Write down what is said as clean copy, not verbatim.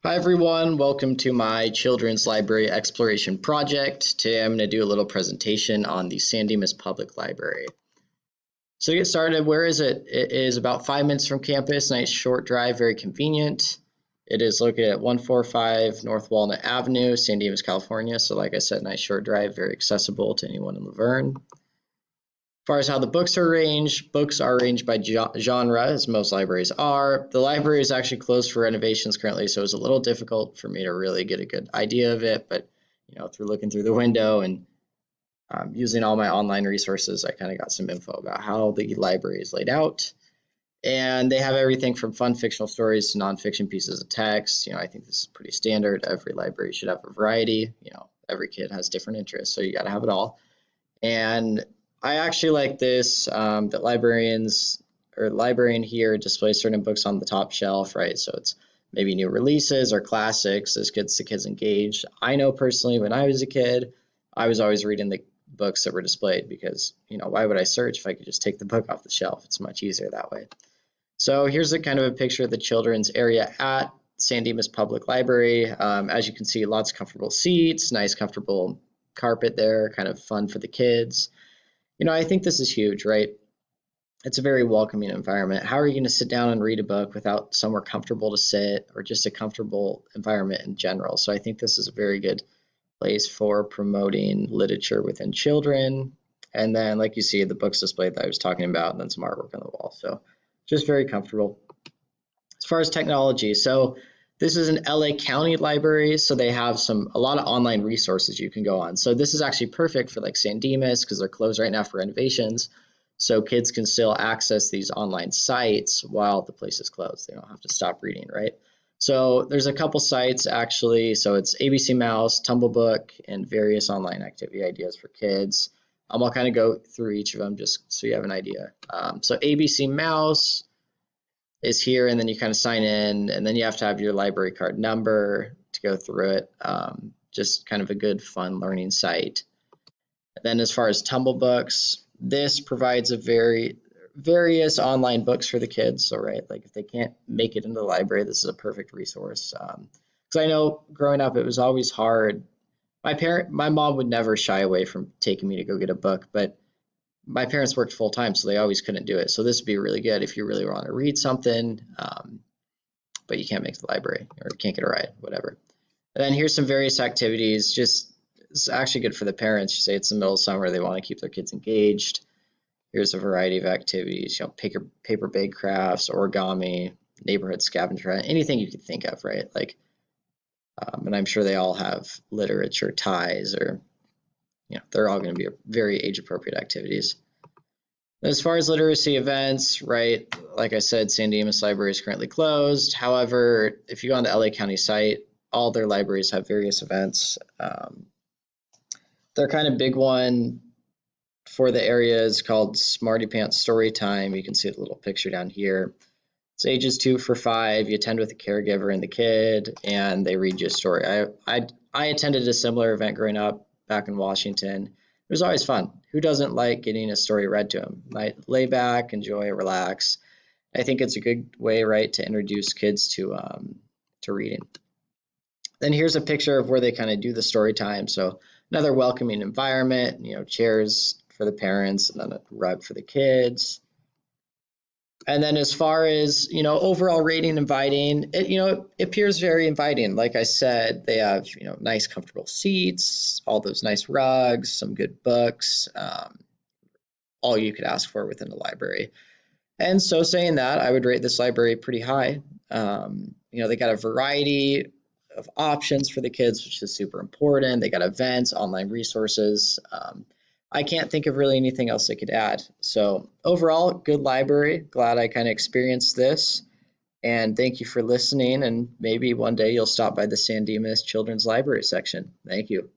Hi everyone, welcome to my Children's Library Exploration Project. Today I'm going to do a little presentation on the San Dimas Public Library. So to get started, where is it? It is about 5 minutes from campus, nice short drive, very convenient. It is located at 145 North Walnut Avenue, San Dimas, California. So like I said, nice short drive, very accessible to anyone in Laverne. As far as how the books are arranged by genre, as most libraries are. The library is actually closed for renovations currently, so it's a little difficult for me to really get a good idea of it. But through looking through the window and using all my online resources, I kind of got some info about how the library is laid out. And they have everything from fun fictional stories to nonfiction pieces of text. I think this is pretty standard. Every library should have a variety. Every kid has different interests, so you got to have it all. And I actually like this, that librarian here displays certain books on the top shelf, right? So it's maybe new releases or classics. This gets the kids engaged. I know personally when I was a kid, I was always reading the books that were displayed because, why would I search if I could just take the book off the shelf? It's much easier that way. So here's a kind of a picture of the children's area at San Dimas Public Library. As you can see, lots of comfortable seats, nice comfortable carpet there, kind of fun for the kids. I think this is huge, right? It's a very welcoming environment. How are you going to sit down and read a book without somewhere comfortable to sit or just a comfortable environment in general? So I think this is a very good place for promoting literature within children. And then, like you see, the books displayed that I was talking about, and then some artwork on the wall. So just very comfortable. As far as technology, so this is an LA County library, so they have a lot of online resources you can go on. So this is actually perfect for like San Dimas because they're closed right now for renovations. So kids can still access these online sites while the place is closed. They don't have to stop reading, right? So there's a couple sites actually. So it's ABC Mouse, Tumblebook, and various online activity ideas for kids. I'll kind of go through each of them just so you have an idea. So ABC Mouse is here, and then you kind of sign in, and then you have to have your library card number to go through it. Just kind of a good, fun learning site. And then as far as Tumblebooks, this provides various online books for the kids. So, right, like if they can't make it into the library, this is a perfect resource. Because I know growing up, it was always hard. My mom would never shy away from taking me to go get a book, but my parents worked full time, so they always couldn't do it. So this would be really good if you really want to read something, but you can't make the library or can't get a ride, whatever. And then here's some various activities. It's actually good for the parents. You say it's the middle of summer, they want to keep their kids engaged. Here's a variety of activities, paper bag crafts, origami, neighborhood scavenger hunt, anything you could think of, right? Like, and I'm sure they all have literature ties or, they're all going to be very age appropriate activities. As far as literacy events, right, like I said, San Dimas Library is currently closed. However, if you go on the LA County site, all their libraries have various events. Their kind of big one for the area is called Smarty Pants Story Time. You can see the little picture down here. It's ages 2 for 5. You attend with a caregiver and the kid, and they read you a story. I attended a similar event growing up back in Washington. It was always fun. Who doesn't like getting a story read to them? Might lay back, enjoy, relax. I think it's a good way, right, to introduce kids to reading. Then here's a picture of where they kind of do the story time. So another welcoming environment, chairs for the parents and then a rug for the kids. And then as far as, overall rating, inviting, it appears very inviting. Like I said, they have, nice comfortable seats, all those nice rugs, some good books, all you could ask for within a library. And so saying that, I would rate this library pretty high. They got a variety of options for the kids, which is super important. They got events, online resources. I can't think of really anything else I could add. So overall, good library. Glad I kind of experienced this. And thank you for listening. And maybe one day you'll stop by the San Dimas Children's Library section. Thank you.